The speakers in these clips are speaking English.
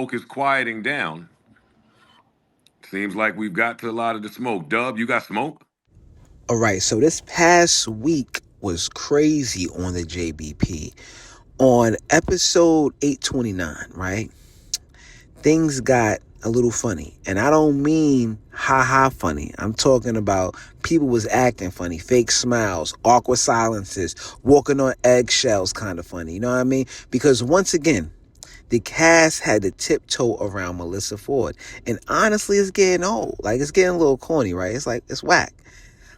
smoke is quieting down. Seems like we've got to a lot of the smoke. Dub, you got smoke? All right, so this past week was crazy on the JBP. On episode 829, right? Things got a little funny. And I don't mean ha-ha funny. I'm talking about people was acting funny, fake smiles, awkward silences, walking on eggshells kind of funny. You know what I mean? Because once again, the cast had to tiptoe around Melyssa Ford. And honestly, it's getting old. Like, it's getting a little corny, right? It's like, it's whack.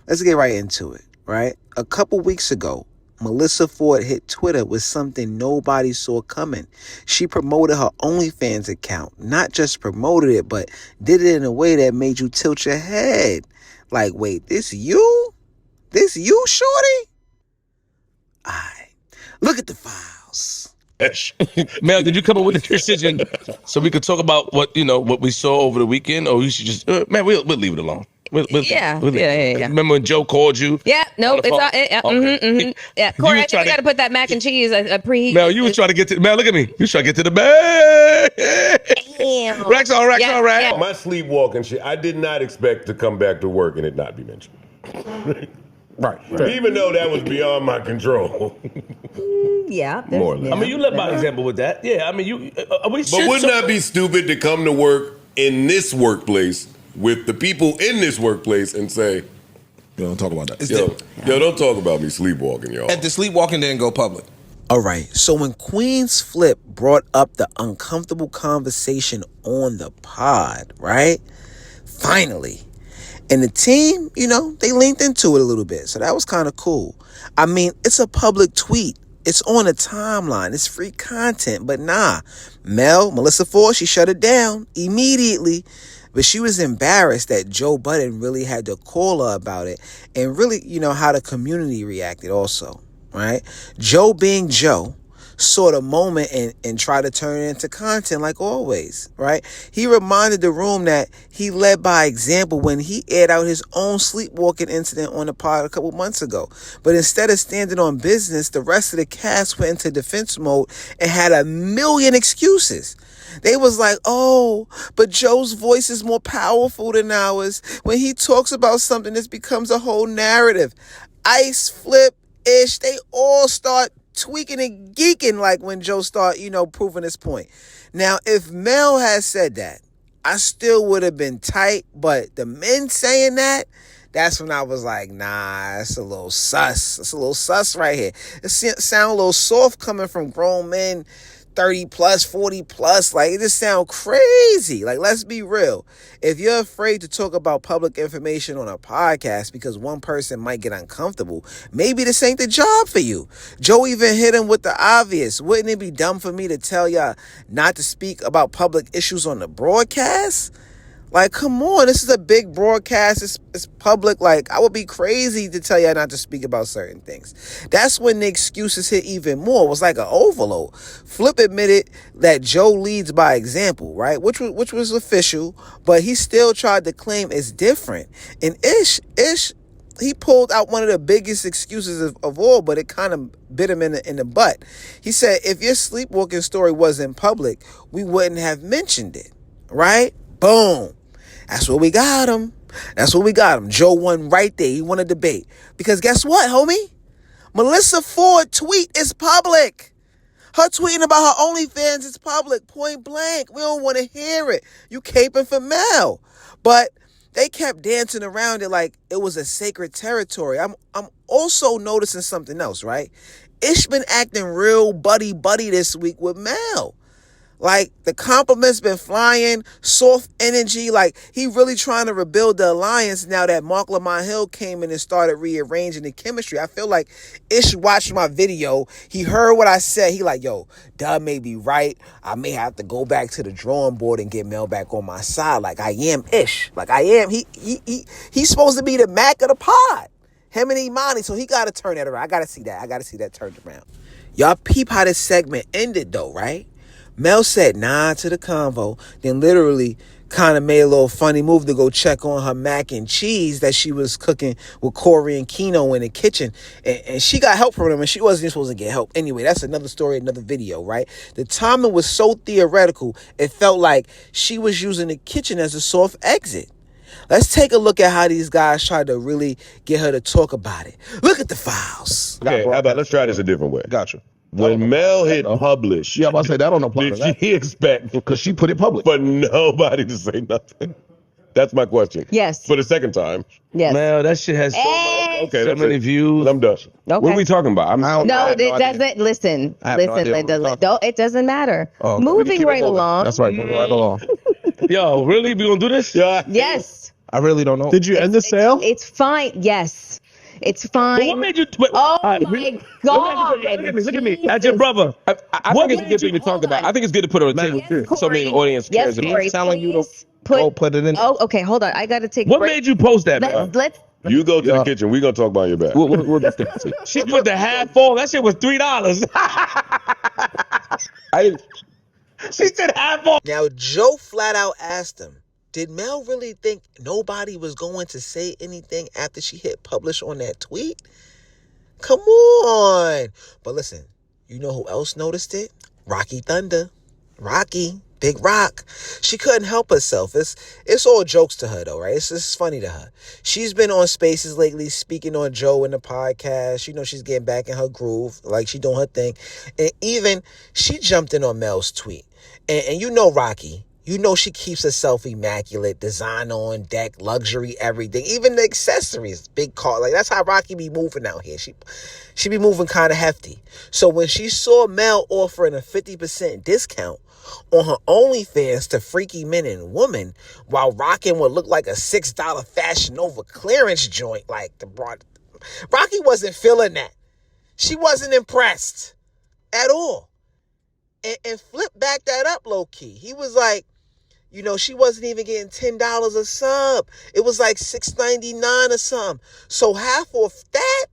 Let's get right into it, right? A couple weeks ago, Melyssa Ford hit Twitter with something nobody saw coming. She promoted her OnlyFans account. Not just promoted it, but did it in a way that made you tilt your head. Like, wait, this you? This you, shorty? Aight. Look at the files. Mel, did you come up with a decision so we could talk about what we saw over the weekend, or we should just man, we'll leave it alone. Yeah. Remember when Joe called you? Yeah, no, it's all. Okay. Yeah, Corey, I think we got to put that mac and cheese preheat. Mel, you was trying to get to. Mel, look at me. You was trying to get to the bag. Damn. Racks all right. Yeah. My sleepwalking shit, I did not expect to come back to work and it not be mentioned. Right. Even though that was beyond my control. Yeah. More or less. I mean, you led by example with that. Yeah. I mean, you. But wouldn't that be stupid to come to work in this workplace with the people in this workplace and say, Yo, don't talk about that. yo, don't talk about me sleepwalking, y'all. And the sleepwalking didn't go public. All right, so when Queen's Flip brought up the uncomfortable conversation on the pod, right? Finally. And the team, they linked into it a little bit. So that was kind of cool. I mean, it's a public tweet. It's on a timeline. It's free content. But nah, Melyssa Ford, she shut it down immediately. But she was embarrassed that Joe Budden really had to call her about it. And really, how the community reacted also, right? Joe being Joe saw the moment and tried to turn it into content like always, right? He reminded the room that he led by example when he aired out his own sleepwalking incident on the pod a couple months ago. But instead of standing on business, the rest of the cast went into defense mode and had a million excuses. They was like, oh, but Joe's voice is more powerful than ours. When he talks about something, this becomes a whole narrative. Ice, Flip, Ish, they all start tweaking and geeking like when Joe start, proving his point. Now, if Mel had said that, I still would have been tight, but the men saying that, that's when I was like, nah, it's a little sus. It's a little sus right here. It sound a little soft coming from grown men, 30 plus, 40 plus. Like, it just sound crazy. Like, let's be real. If you're afraid to talk about public information on a podcast because one person might get uncomfortable, maybe this ain't the job for you. Joe even hit him with the obvious. Wouldn't it be dumb for me to tell y'all not to speak about public issues on the broadcast? Like, come on, this is a big broadcast. It's public. Like, I would be crazy to tell y'all not to speak about certain things. That's when the excuses hit even more. It was like an overload. Flip admitted that Joe leads by example, right? Which was official, but he still tried to claim it's different. And Ish, he pulled out one of the biggest excuses of all, but it kind of bit him in the butt. He said, if your sleepwalking story wasn't public, we wouldn't have mentioned it, right? Boom. That's what we got him. Joe won right there. He won a debate. Because guess what, homie? Melyssa Ford tweet is public. Her tweeting about her OnlyFans is public, point blank. We don't want to hear it. You caping for Mel. But they kept dancing around it like it was a sacred territory. I'm also noticing something else, right? Ish been acting real buddy this week with Mel. Like, the compliments been flying, soft energy. Like, he really trying to rebuild the alliance now that Mark Lamont Hill came in and started rearranging the chemistry. I feel like Ish watched my video. He heard what I said. He like, yo, Dub may be right. I may have to go back to the drawing board and get Mel back on my side. Like, I am Ish. Like, I am. He's supposed to be the Mac of the pod. Him and Imani. So he got to turn that around. I got to see that. I got to see that turned around. Y'all peep how this segment ended, though, right? Mel said nah to the convo, then literally kind of made a little funny move to go check on her mac and cheese that she was cooking with Corey and Keno in the kitchen. And she got help from them, and she wasn't even supposed to get help. Anyway, that's another story, another video, right? The timing was so theoretical, it felt like she was using the kitchen as a soft exit. Let's take a look at how these guys tried to really get her to talk about it. Look at the files. Okay, how about let's try this a different way. Gotcha. When Mel hit publish, Yeah, I'm about to say that don't apply to did that. she expect Because she put it public. for nobody to say nothing? That's my question. Yes. For the second time. Yes. Man, that shit has Hey. Okay, so that's many it. views. I'm done. Okay. What are we talking about? I don't No, I have it no idea. doesn't. Listen, I have no listen, idea what Linda. we're talking It doesn't matter. Oh, okay. Moving Keep it right moving. along. That's right. Moving right along. Yo, really? We gonna do this? Yeah. Yes. I really don't know. Did you end the sale? It's fine. Yes. It's fine. But what made you? Wait, Oh all right, my God. Look at me. That's your brother. I What think it's a made good thing you- to talk about. I think it's good to put it on the table Yes, too, so many Corey. audience cares Yes, about. Corey, He's telling you to please put. put it in. Oh, okay. Hold on. I got to take. a What break. made you post that, man? Let's. You go to the Yeah. kitchen. We're going to talk about your back. We'll discuss it. She put the half off. That shit was $3. I didn't. She said half off. Now, Joe flat out asked him, did Mel really think nobody was going to say anything after she hit publish on that tweet? Come on. But listen, you know who else noticed it? Rocky Thunder. Rocky. Big Rock. She couldn't help herself. It's all jokes to her, though, right? It's funny to her. She's been on Spaces lately, speaking on Joe in the podcast. You know, she's getting back in her groove, like she doing her thing. And even she jumped in on Mel's tweet. And you know Rocky. You know she keeps herself immaculate, design on deck, luxury, everything. Even the accessories, big car. Like, that's how Rocky be moving out here. She be moving kind of hefty. So when she saw Mel offering a 50% discount on her OnlyFans to freaky men and women while rocking what looked like a $6 Fashion Nova clearance joint, like the broad, Rocky wasn't feeling that. She wasn't impressed at all. And Flip backed that up low key. He was like, you know, she wasn't even getting $10 a sub. It was like $6.99 or something. So half off that,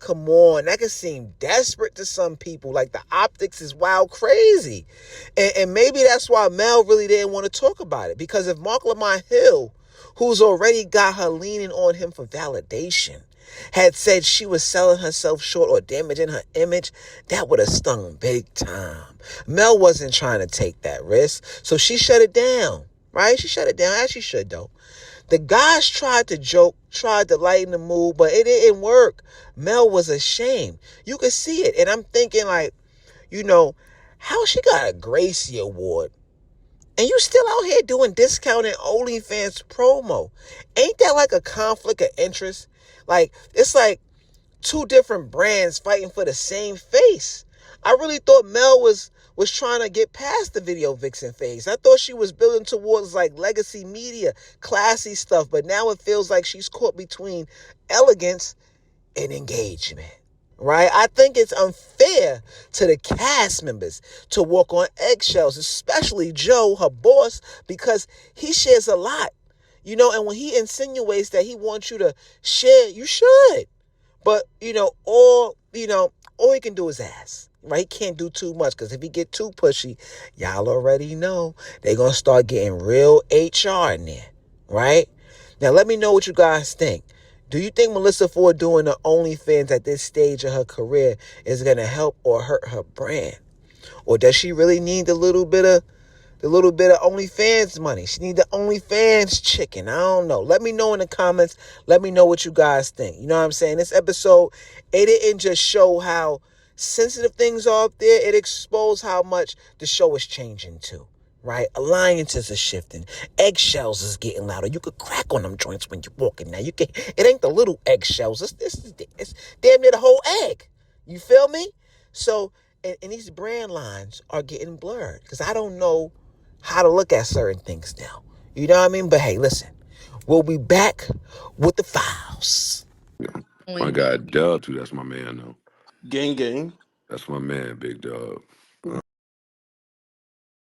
come on, that could seem desperate to some people. Like, the optics is wild crazy. And maybe that's why Mel really didn't want to talk about it. Because if Mark Lamont Hill, who's already got her leaning on him for validation, had said she was selling herself short or damaging her image, that would have stung big time. Mel wasn't trying to take that risk, so she shut it down, right? She shut it down, as she should, though. The guys tried to joke, tried to lighten the mood, but it didn't work. Mel was ashamed. You could see it. And I'm thinking, like, you know, how she got a Gracie Award and you still out here doing discounted OnlyFans promo? Ain't that like a conflict of interest? Like, it's like two different brands fighting for the same face. I really thought Mel was trying to get past the video vixen phase. I thought she was building towards like legacy media, classy stuff, but now it feels like she's caught between elegance and engagement. Right? I think it's unfair to the cast members to walk on eggshells, especially Joe, her boss, because he shares a lot. You know, and when he insinuates that he wants you to share, you should. But, all he can do is ask. Right? He can't do too much, because if he get too pushy, y'all already know they're going to start getting real HR in there. Right? Now, let me know what you guys think. Do you think Melyssa Ford doing the OnlyFans at this stage of her career is going to help or hurt her brand? Or does she really need the little bit of OnlyFans money? She need the OnlyFans chicken. I don't know. Let me know in the comments. Let me know what you guys think. You know what I'm saying? This episode, it didn't just show how sensitive things are up there. It exposed how much the show is changing too. Right? Alliances are shifting. Eggshells is getting louder. You could crack on them joints when you're walking now. It ain't the little eggshells. It's damn near the whole egg. You feel me? So, and these brand lines are getting blurred because I don't know how to look at certain things now. You know what I mean? But hey, listen, we'll be back with the files. My guy Dub, too. That's my man, though. Gang, gang. That's my man, Big Dub.